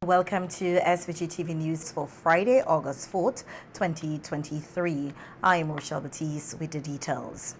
Welcome to SVG-TV News for Friday, August 4th, 2023. I am Rochelle Batiste with the details.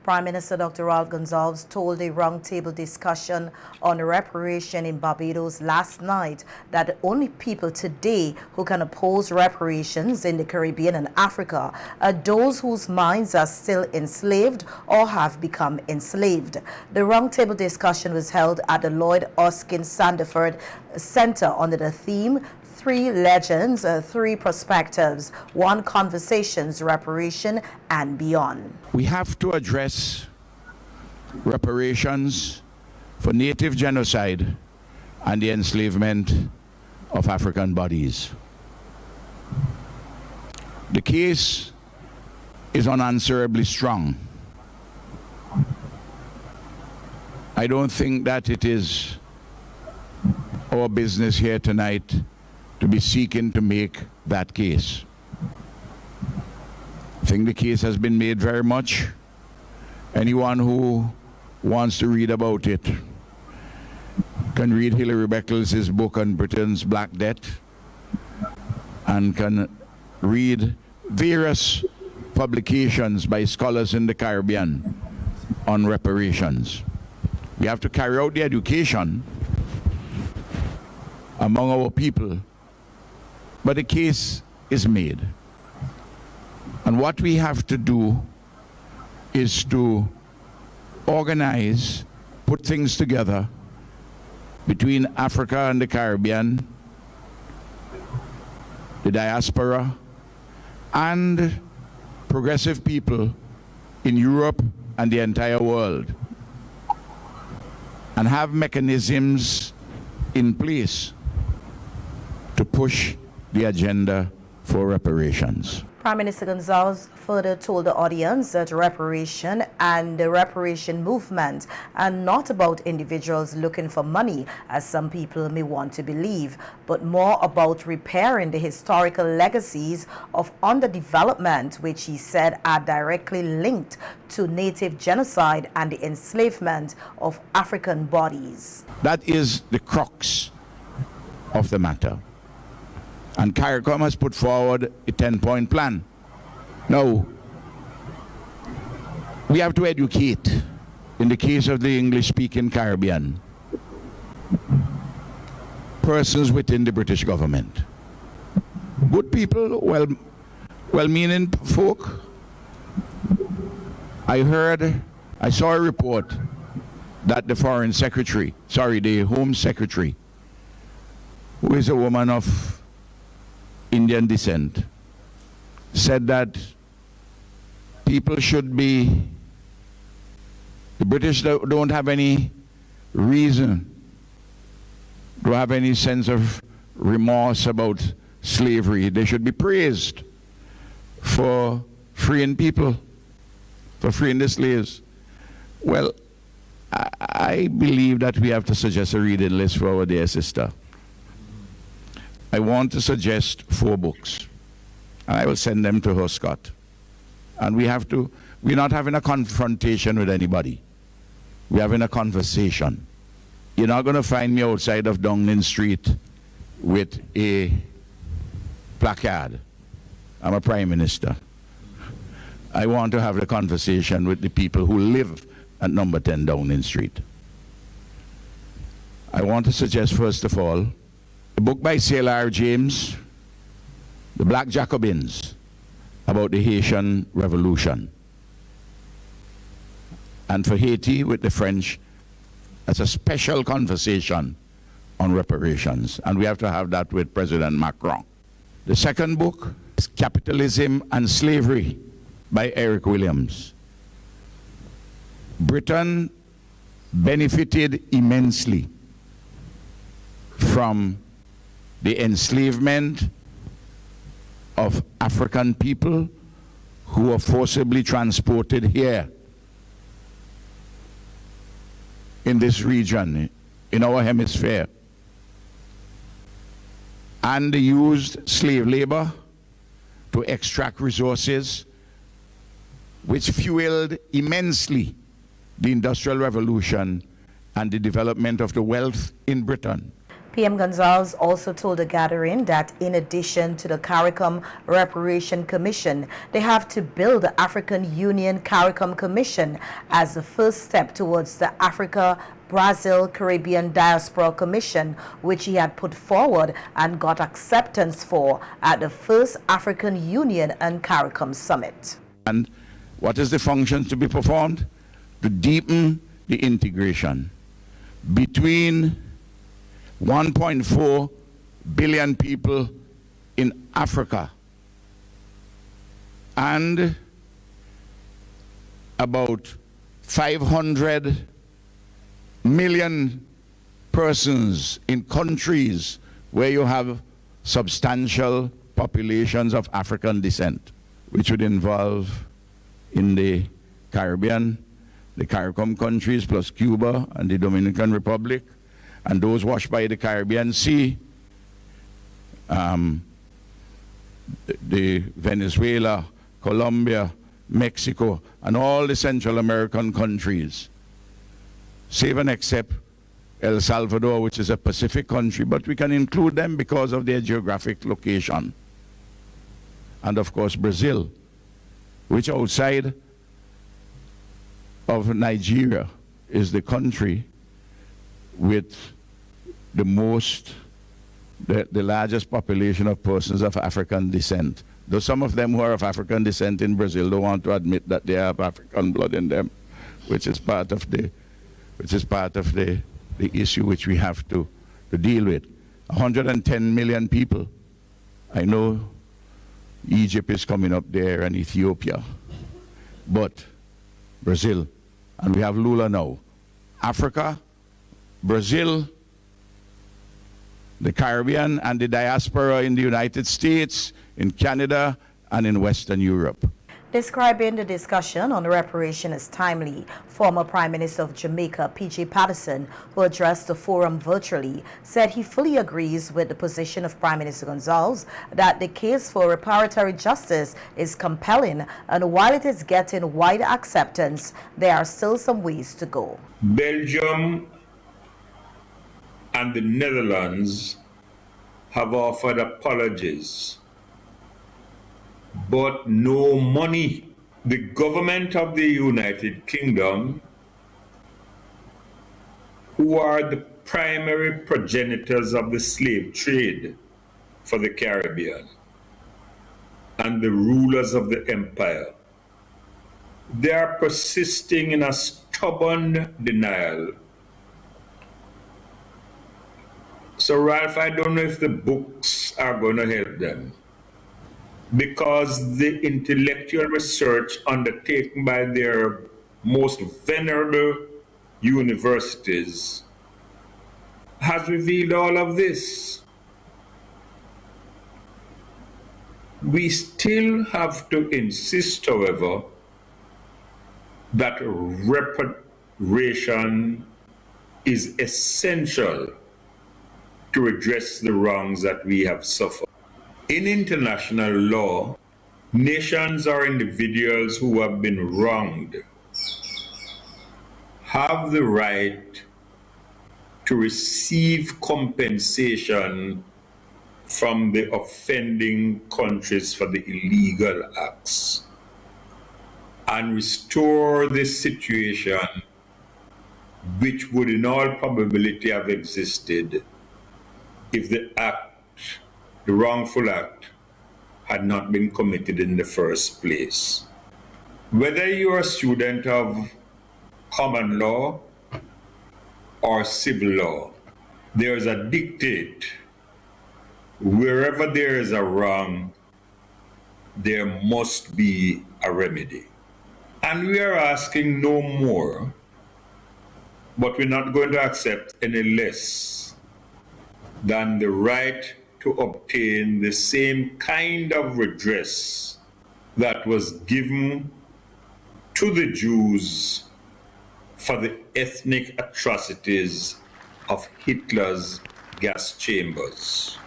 Prime Minister Dr. Ralph Gonsalves told a roundtable discussion on reparation in Barbados last night that the only people today who can oppose reparations in the Caribbean and Africa are those whose minds are still enslaved or have become enslaved. The roundtable discussion was held at the Lloyd Oskin Sandiford Center under the theme Three Legends, Three Perspectives, One Conversations, Reparation and Beyond. We have to address reparations for native genocide and the enslavement of African bodies. The case is unanswerably strong. I don't think that it is our business here tonight to be seeking to make that case. I think the case has been made very much. Anyone who wants to read about it can read Hilary Beckles' book on Britain's Black Debt and can read various publications by scholars in the Caribbean on reparations. We have to carry out the education among our people, but the case is made. And what we have to do is to organize, put things together between Africa and the Caribbean, the diaspora, and progressive people in Europe and the entire world, and have mechanisms in place to push the agenda for reparations. Prime Minister Gonsalves further told the audience that reparation and the reparation movement are not about individuals looking for money, as some people may want to believe, but more about repairing the historical legacies of underdevelopment, which he said are directly linked to native genocide and the enslavement of African bodies. That is the crux of the matter. And CARICOM has put forward a 10-point plan. Now, we have to educate, in the case of the English-speaking Caribbean, persons within the British government. Good people, well-meaning folk. I saw a report that the Home Secretary, who is a woman of Indian descent, said that people should be, the British don't have any reason, don't have any sense of remorse about slavery. They should be praised for freeing people, for freeing the slaves. Well, I believe that we have to suggest a reading list for our dear sister. I want to suggest 4 books, and I will send them to her, Scott. And we're not having a confrontation with anybody. We're having a conversation. You're not going to find me outside of Downing Street with a placard. I'm a prime minister. I want to have a conversation with the people who live at number 10 Downing Street. I want to suggest, first of all, a book by C.L.R. James, The Black Jacobins, about the Haitian Revolution. And for Haiti, with the French, that's a special conversation on reparations. And we have to have that with President Macron. The second book is Capitalism and Slavery by Eric Williams. Britain benefited immensely from the enslavement of African people who were forcibly transported here in this region, in our hemisphere. And they used slave labor to extract resources, which fueled immensely the Industrial Revolution and the development of the wealth in Britain. PM Gonzalez also told the gathering that in addition to the CARICOM Reparation Commission, they have to build the African Union CARICOM Commission as the first step towards the Africa-Brazil Caribbean Diaspora Commission, which he had put forward and got acceptance for at the first African Union and CARICOM Summit. And what is the function to be performed? To deepen the integration between 1.4 billion people in Africa and about 500 million persons in countries where you have substantial populations of African descent, which would involve in the Caribbean, the CARICOM countries plus Cuba and the Dominican Republic, and those washed by the Caribbean Sea, the Venezuela, Colombia, Mexico, and all the Central American countries, save and except El Salvador, which is a Pacific country, but we can include them because of their geographic location. And of course Brazil, which outside of Nigeria is the country with the largest population of persons of African descent. Though some of them who are of African descent in Brazil don't want to admit that they have African blood in them, which is part of the issue which we have to deal with. 110 million people. I know Egypt is coming up there and Ethiopia, but Brazil, and we have Lula now. Africa, Brazil, the Caribbean, and the diaspora in the United States, in Canada, and in Western Europe. Describing the discussion on reparation as timely, former Prime Minister of Jamaica, P.J. Patterson, who addressed the forum virtually, said he fully agrees with the position of Prime Minister Gonzalez that the case for reparatory justice is compelling, and while it is getting wide acceptance, there are still some ways to go. Belgium and the Netherlands have offered apologies, but no money. The government of the United Kingdom, who are the primary progenitors of the slave trade for the Caribbean, and the rulers of the empire, they are persisting in a stubborn denial. So Ralph, I don't know if the books are going to help them, because the intellectual research undertaken by their most venerable universities has revealed all of this. We still have to insist, however, that reparation is essential to address the wrongs that we have suffered. In international law, nations or individuals who have been wronged have the right to receive compensation from the offending countries for the illegal acts and restore the situation which would in all probability have existed if the wrongful act had not been committed in the first place. Whether you're a student of common law or civil law, there's a dictate. Wherever there is a wrong, there must be a remedy. And we are asking no more, but we're not going to accept any less than the right to obtain the same kind of redress that was given to the Jews for the ethnic atrocities of Hitler's gas chambers.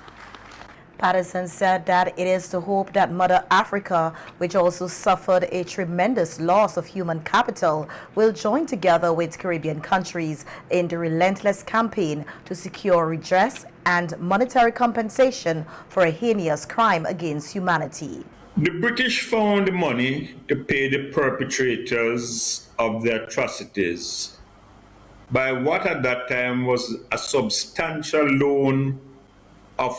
Patterson said that it is to hope that Mother Africa, which also suffered a tremendous loss of human capital, will join together with Caribbean countries in the relentless campaign to secure redress and monetary compensation for a heinous crime against humanity. The British found the money to pay the perpetrators of the atrocities by what at that time was a substantial loan of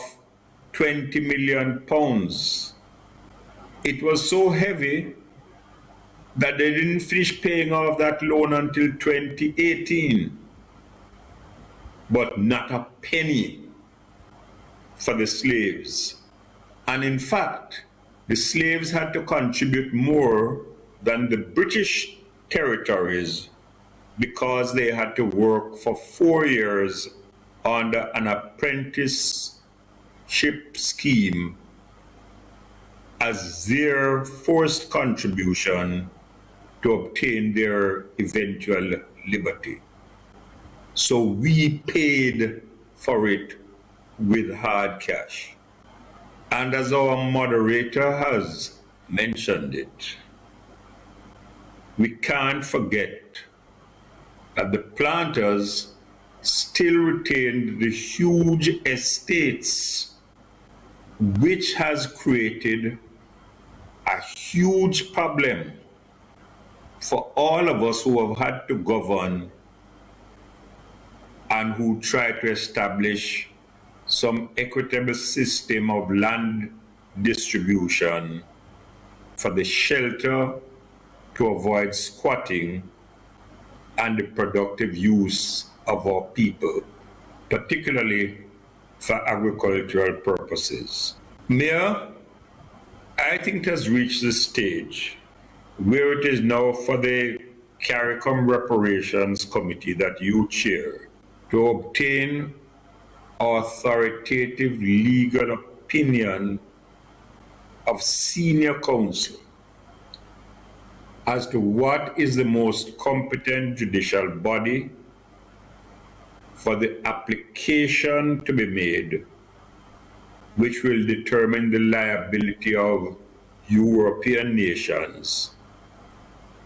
£20 million. It was so heavy that they didn't finish paying off that loan until 2018. But not a penny for the slaves. And in fact, the slaves had to contribute more than the British territories because they had to work for 4 years under an apprenticeship scheme as their forced contribution to obtain their eventual liberty. So we paid for it with hard cash. And as our moderator has mentioned it, we can't forget that the planters still retained the huge estates, which has created a huge problem for all of us who have had to govern and who try to establish some equitable system of land distribution for the shelter to avoid squatting and the productive use of our people, particularly for agricultural purposes. Mayor, I think it has reached the stage where it is now for the CARICOM Reparations Committee that you chair to obtain authoritative legal opinion of senior counsel as to what is the most competent judicial body for the application to be made, which will determine the liability of European nations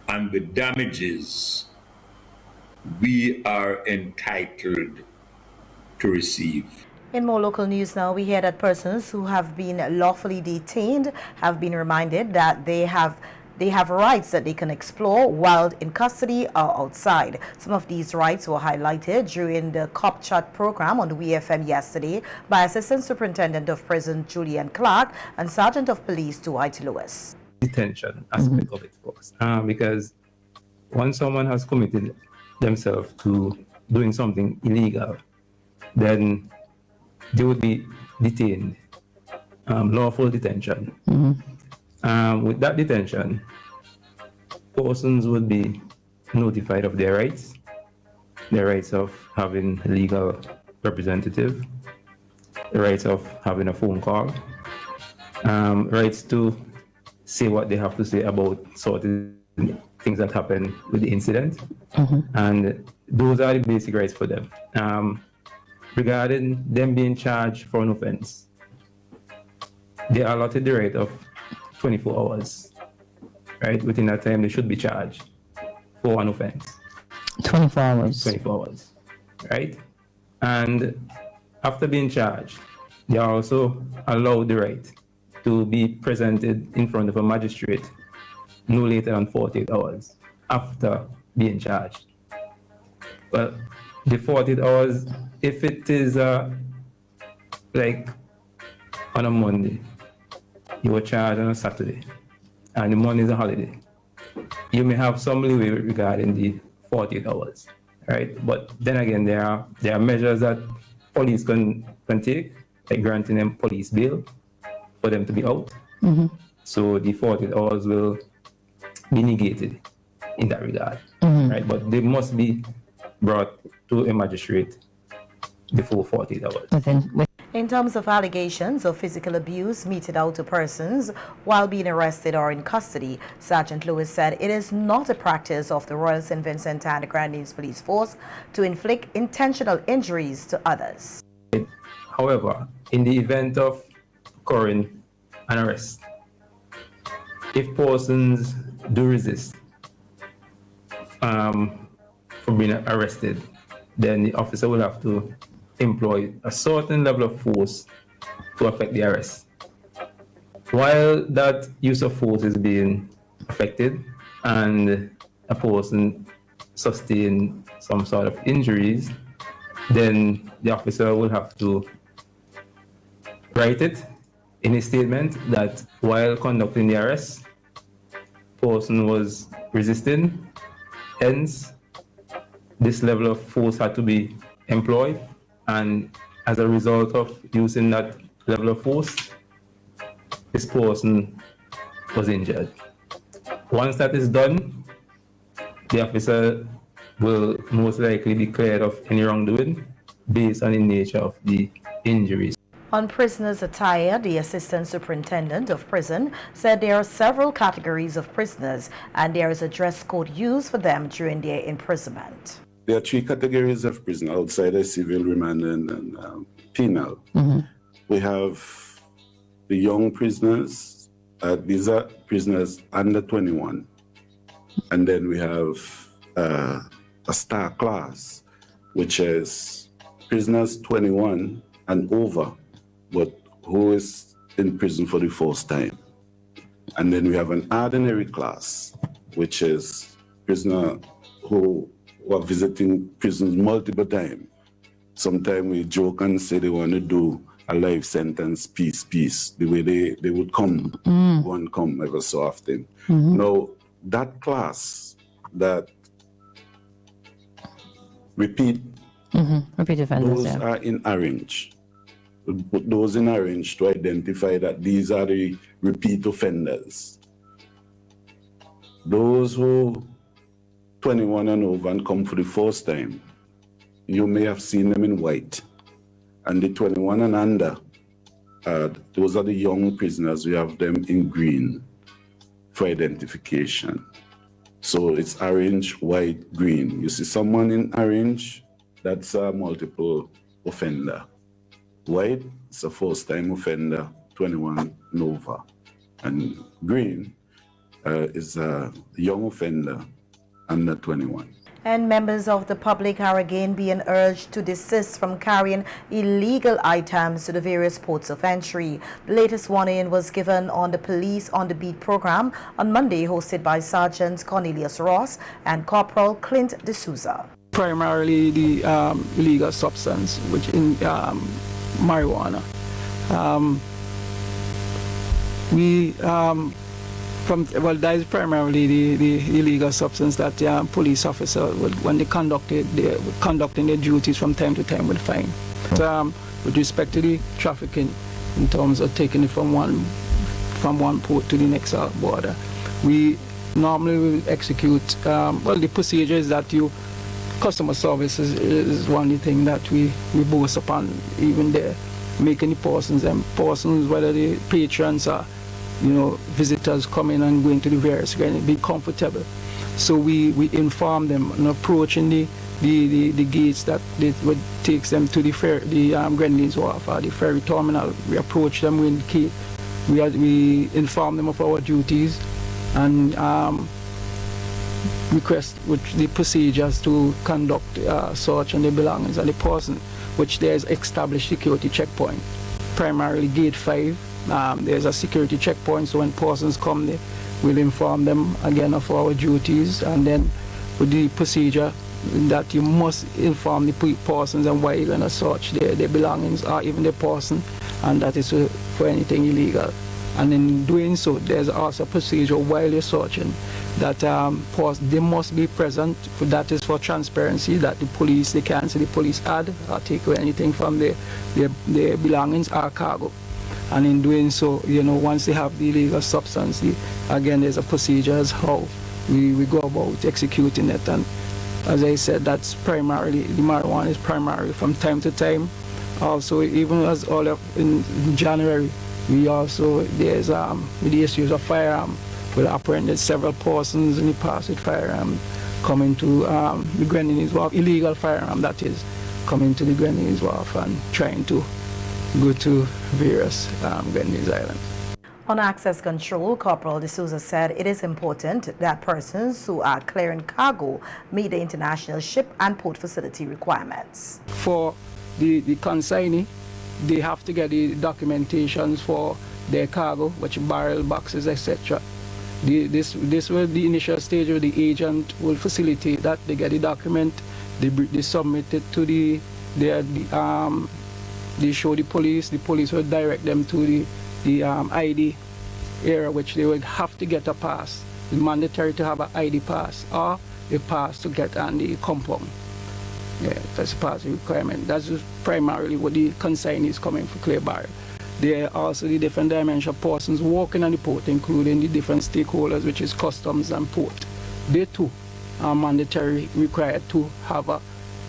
and the damages we are entitled to receive. In more local news now, we hear that persons who have been lawfully detained have been reminded that they have rights that they can explore while in custody or outside. Some of these rights were highlighted during the Cop Chat program on the WFM yesterday by Assistant Superintendent of Prison Julian Clark and Sergeant of Police Dwight Lewis. Detention aspect of it, of course, because once someone has committed themselves to doing something illegal, then they would be detained, lawful detention. With that detention, persons would be notified of their rights of having a legal representative, the rights of having a phone call, rights to say what they have to say about certain things that happen with the incident. And those are the basic rights for them. Regarding them being charged for an offense, they are allotted the right of 24 hours, right? Within that time, they should be charged for an offense. 24 hours. 24 hours, right? And after being charged, they are also allowed the right to be presented in front of a magistrate no later than 48 hours after being charged. Well, the 48 hours, if it is like on a Monday, you were charged on a Saturday, and the Monday is a holiday, you may have some leeway regarding the 48 hours, right? But then again, there are measures that police can take, like granting them police bail for them to be out. So the 48 hours will be negated in that regard, right? But they must be brought to a magistrate before 48 hours. In terms of allegations of physical abuse meted out to persons while being arrested or in custody, Sergeant Lewis said it is not a practice of the Royal St. Vincent and the Grenadines Police Force to inflict intentional injuries to others. However, in the event of occurring an arrest, if persons do resist from being arrested, then the officer will have to employ a certain level of force to effect the arrest. While that use of force is being affected and a person sustain some sort of injuries, then the officer will have to write it in a statement that while conducting the arrest, person was resisting, hence this level of force had to be employed, and as a result of using that level of force, this person was injured. Once that is done, the officer will most likely be cleared of any wrongdoing based on the nature of the injuries. On prisoners' attire, the Assistant Superintendent of Prison said there are several categories of prisoners and there is a dress code used for them during their imprisonment. There are 3 categories of prison outside of civil, remand, and penal. We have the young prisoners. These are prisoners under 21. And then we have a star class, which is prisoners 21 and over, but who is in prison for the first time. And then we have an ordinary class, which is prisoner who are visiting prisons multiple times. Sometimes we joke and say they want to do a life sentence piece, the way they would come, go and come ever so often. Now, that class that repeat offenders, those are in orange. We put those in orange to identify that these are the repeat offenders. Those who 21 and over and come for the first time, you may have seen them in white. And the 21 and under, those are the young prisoners. We have them in green for identification. So it's orange, white, green. You see someone in orange, that's a multiple offender. White, it's a first-time offender, 21 and over. And green is a young offender under 21. And members of the public are again being urged to desist from carrying illegal items to the various ports of entry. The latest warning was given on the Police on the Beat program on Monday, hosted by Sergeants Cornelius Ross and Corporal Clint D'Souza. Primarily the illegal substance, which in marijuana. That is primarily the illegal substance that police officers, when they conducting their duties from time to time, will find. With respect to the trafficking, in terms of taking it from one port to the next border, we normally will execute. The procedure is that customer service is one thing that we boast upon, even there, making the persons, whether the patrons are visitors coming and going to the various, be comfortable. So we inform them and approaching the gates that would takes them to the Grenlin's Wharf or the ferry terminal. We approach them, we indicate, we inform them of our duties and request with the procedures to conduct search and the belongings of the person, which there's established security checkpoint, primarily gate 5. There's a security checkpoint, so when persons come, we'll inform them again of our duties, and then with the procedure that you must inform the persons and why you're going to search their belongings or even their person, and that is for anything illegal. And in doing so, there's also a procedure while you're searching that they must be present. That is for transparency, that they can't see the police ad or take away anything from their belongings or cargo. And in doing so, once they have the illegal substance, again, there's a procedure as how we go about executing it. And as I said, that's primarily, the marijuana is primarily from time to time. Also, even as all of in January, there's with the issues of firearm. We apprehended several persons in the past with firearm coming to the Grenlin's Wharf, illegal firearm that is, coming to the Grenlin's Wharf and trying to go to various Grenlin's Islands. On access control, Corporal D'Souza said it is important that persons who are clearing cargo meet the international ship and port facility requirements. For the consignee, they have to get the documentations for their cargo, which barrel, boxes, etc. This will the initial stage where the agent will facilitate that. They get the document, they submit it to they show the police will direct them to the ID area, which they will have to get a pass. It's mandatory to have an ID pass or a pass to get on the compound. Yeah, that's a pass requirement. That's primarily what the consignee is coming for clear barrel. There are also the different dimension persons working on the port, including the different stakeholders, which is customs and port. They too are mandatory required to have a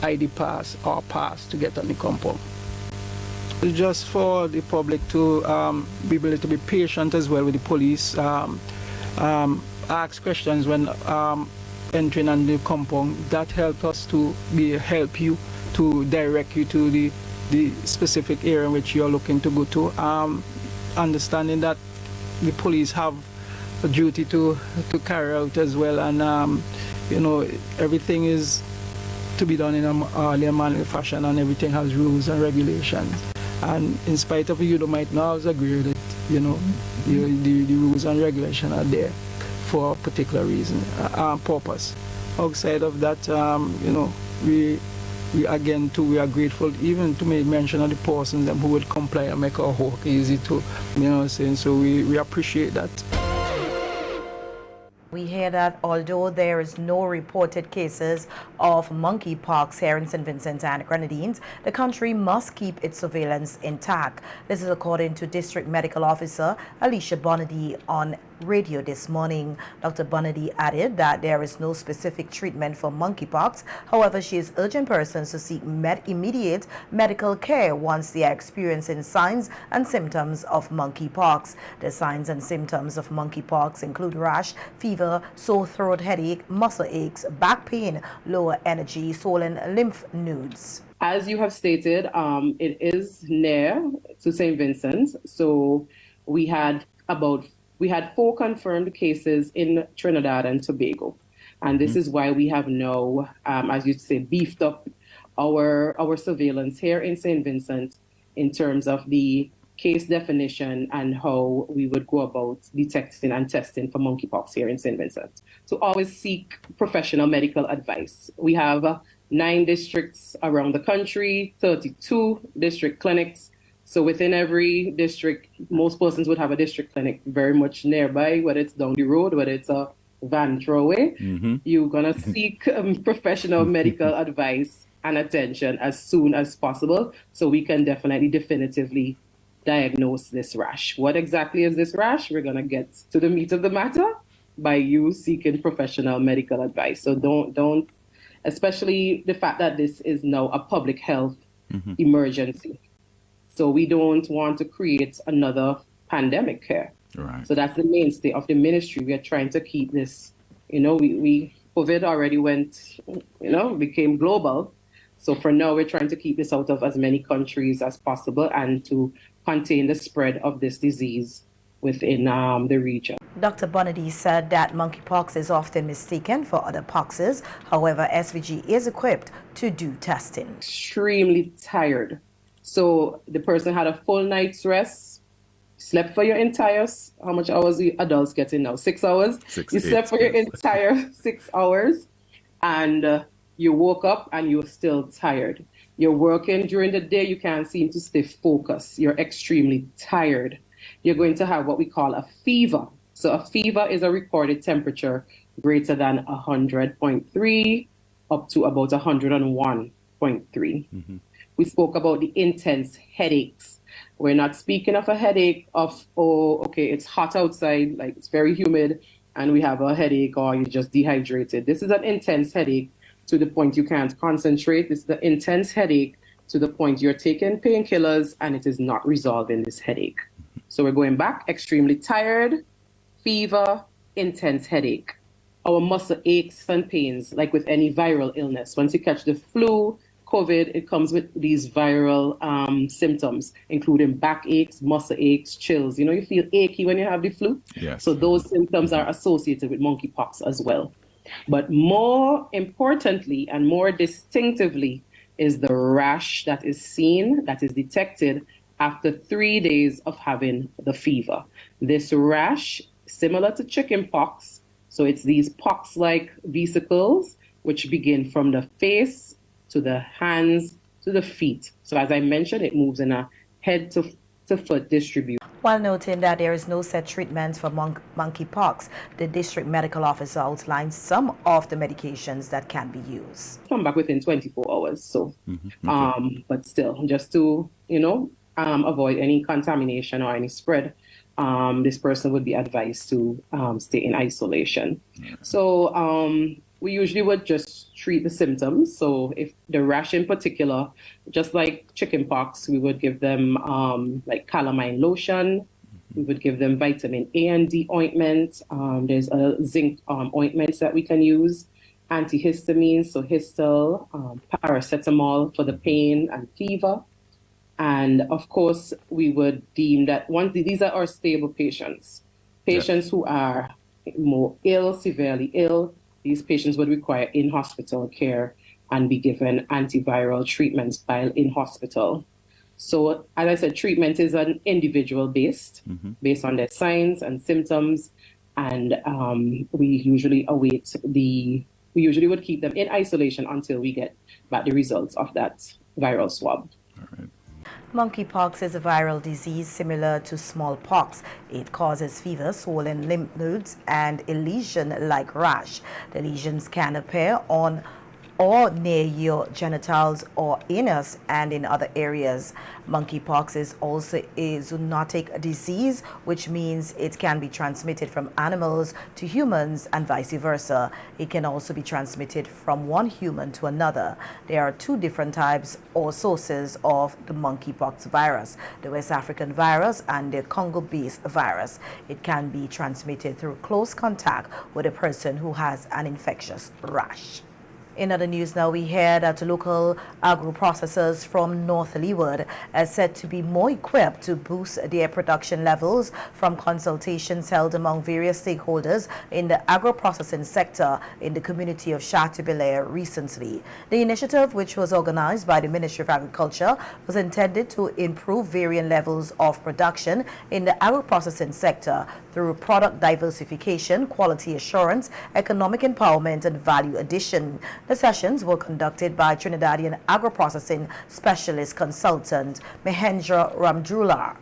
ID pass or pass to get on the compound. It's just for the public to be able to be patient as well with the police, ask questions when entering on the compound. That helps us to help you to direct you to the specific area in which you're looking to go to. Understanding that the police have a duty to carry out as well, and you know, everything is to be done in a orderly and mannerly fashion, and everything has rules and regulations. And in spite of it, you might not always agree with it, you know, the rules and regulations are there for a particular reason, purpose. Outside of that, you know, we again too, we are grateful even to make mention of the persons who would comply and make our work easy too, you know what I'm saying? So we appreciate that. We hear that although there is no reported cases of monkeypox here in St. Vincent and Grenadines, the country must keep its surveillance intact. This is according to District Medical Officer Alicia Bonady on radio this morning. Dr. Bonady added that there is no specific treatment for monkeypox. However, she is urging persons to seek immediate medical care once they are experiencing signs and symptoms of monkeypox. The signs and symptoms of monkeypox include rash, fever, sore throat, headache, muscle aches, back pain, lower energy, swollen lymph nodes. As you have stated, it is near to St. Vincent, so we had 4 confirmed cases in Trinidad and Tobago. And this is why we have now, as you say, beefed up our surveillance here in St. Vincent in terms of the case definition and how we would go about detecting and testing for monkeypox here in St. Vincent. So always seek professional medical advice. We have 9 districts around the country, 32 district clinics. So within every district, most persons would have a district clinic very much nearby, whether it's down the road, whether it's a van throwaway. You're going to seek professional medical advice and attention as soon as possible so we can definitively diagnose this rash. What exactly is this rash? We're going to get to the meat of the matter by you seeking professional medical advice. So don't, especially the fact that this is now a public health emergency. So we don't want to create another pandemic here. Right. So that's the mainstay of the ministry. We are trying to keep this, you know, COVID already went, you know, became global. So for now, we're trying to keep this out of as many countries as possible and to contain the spread of this disease within the region. Dr. Bonady said that monkeypox is often mistaken for other poxes. However, SVG is equipped to do testing. Extremely tired. So the person had a full night's rest, slept for your entire, how much hours the adults getting now? 6 hours? You slept for your entire 6 hours and you woke up and you're still tired. You're working during the day, you can't seem to stay focused. You're extremely tired. You're going to have what we call a fever. So a fever is a recorded temperature greater than 100.3 up to about 101.3. We spoke about the intense headaches. We're not speaking of a headache of, oh, okay, it's hot outside, like it's very humid, and we have a headache or you're just dehydrated. This is an intense headache to the point you can't concentrate. This is the intense headache to the point you're taking painkillers and it is not resolving this headache. So we're going back, extremely tired, fever, intense headache. Our muscle aches and pains, like with any viral illness. Once you catch the flu, COVID, it comes with these viral symptoms, including backaches, muscle aches, chills. You know, you feel achy when you have the flu. Yes. So those symptoms are associated with monkeypox as well. But more importantly and more distinctively, is the rash that is seen, that is detected after 3 days of having the fever. This rash, similar to chickenpox, so it's these pox-like vesicles which begin from the face to the hands to the feet. So as I mentioned, it moves in a head to foot distribution. While noting that there is no set treatment for monkeypox, the district medical officer outlined some of the medications that can be used. Come back within 24 hours, so but still, just to avoid any contamination or any spread, this person would be advised to stay in isolation. So we usually would just treat the symptoms. So if the rash in particular, just like chickenpox, we would give them like calamine lotion. We would give them vitamin A and D ointment. There's a zinc ointments that we can use. Antihistamines, so Histal, paracetamol for the pain and fever. And of course, we would deem that these are our stable patients. Patients who are more ill, severely ill, these patients would require in-hospital care and be given antiviral treatments while in hospital. So, as I said, treatment is an individual based on their signs and symptoms. And we usually would keep them in isolation until we get back the results of that viral swab. All right. Monkeypox is a viral disease similar to smallpox. It causes fever, swollen lymph nodes, and a lesion-like rash. The lesions can appear on or near your genitals or anus and in other areas. Monkeypox is also a zoonotic disease, which means it can be transmitted from animals to humans and vice versa. It can also be transmitted from one human to another. There are two different types or sources of the monkeypox virus, the West African virus and the Congo-based virus. It can be transmitted through close contact with a person who has an infectious rash. In other news now, we hear that local agro-processors from North Leeward are said to be more equipped to boost their production levels from consultations held among various stakeholders in the agro-processing sector in the community of Chateaubelair recently. The initiative, which was organized by the Ministry of Agriculture, was intended to improve varying levels of production in the agro-processing sector through product diversification, quality assurance, economic empowerment, and value addition. The sessions were conducted by Trinidadian agro-processing specialist consultant Mahendra Ramjula.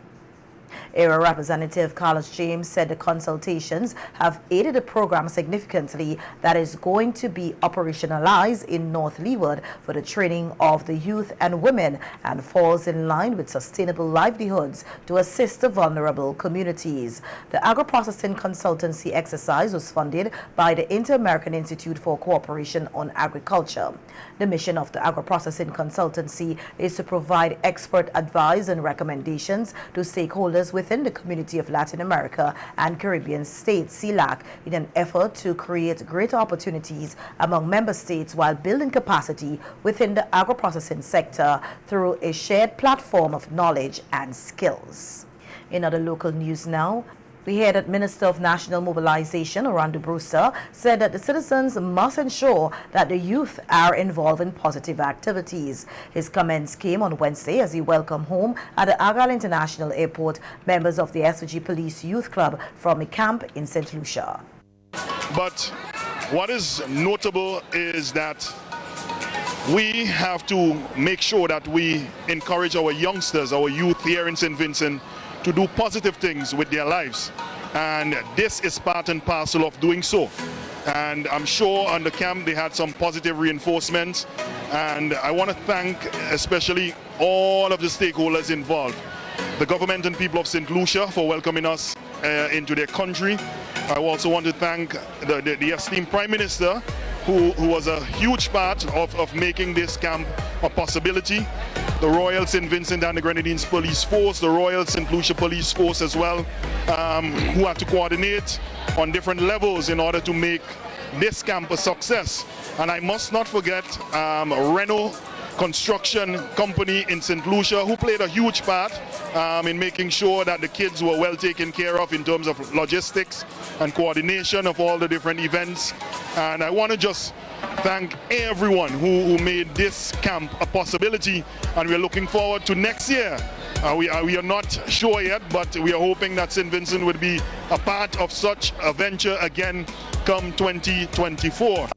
Area Representative Carlos James said the consultations have aided the program significantly that is going to be operationalized in North Leeward for the training of the youth and women and falls in line with sustainable livelihoods to assist the vulnerable communities. The agro-processing consultancy exercise was funded by the Inter-American Institute for Cooperation on Agriculture. The mission of the agro-processing consultancy is to provide expert advice and recommendations to stakeholders within the community of Latin America and Caribbean states, CELAC, in an effort to create greater opportunities among member states while building capacity within the agro-processing sector through a shared platform of knowledge and skills. In other local news now, we hear that Minister of National Mobilization, Orlando Brewster, said that the citizens must ensure that the youth are involved in positive activities. His comments came on Wednesday as he welcomed home at the Argyle International Airport members of the SVG Police Youth Club from a camp in St. Lucia. But what is notable is that we have to make sure that we encourage our youngsters, our youth here in St. Vincent, to do positive things with their lives, and this is part and parcel of doing so. And I'm sure on the camp they had some positive reinforcements, and I want to thank especially all of the stakeholders involved, the government and people of St. Lucia for welcoming us into their country. I also want to thank the esteemed Prime Minister who was a huge part of making this camp a possibility. The Royal St. Vincent and the Grenadines Police Force, the Royal St. Lucia Police Force as well, who had to coordinate on different levels in order to make this camp a success. And I must not forget Reno construction company in St. Lucia, who played a huge part in making sure that the kids were well taken care of in terms of logistics and coordination of all the different events. And I want to just thank everyone who made this camp a possibility, and we're looking forward to next year. We are not sure yet, but we are hoping that St. Vincent would be a part of such a venture again come 2024.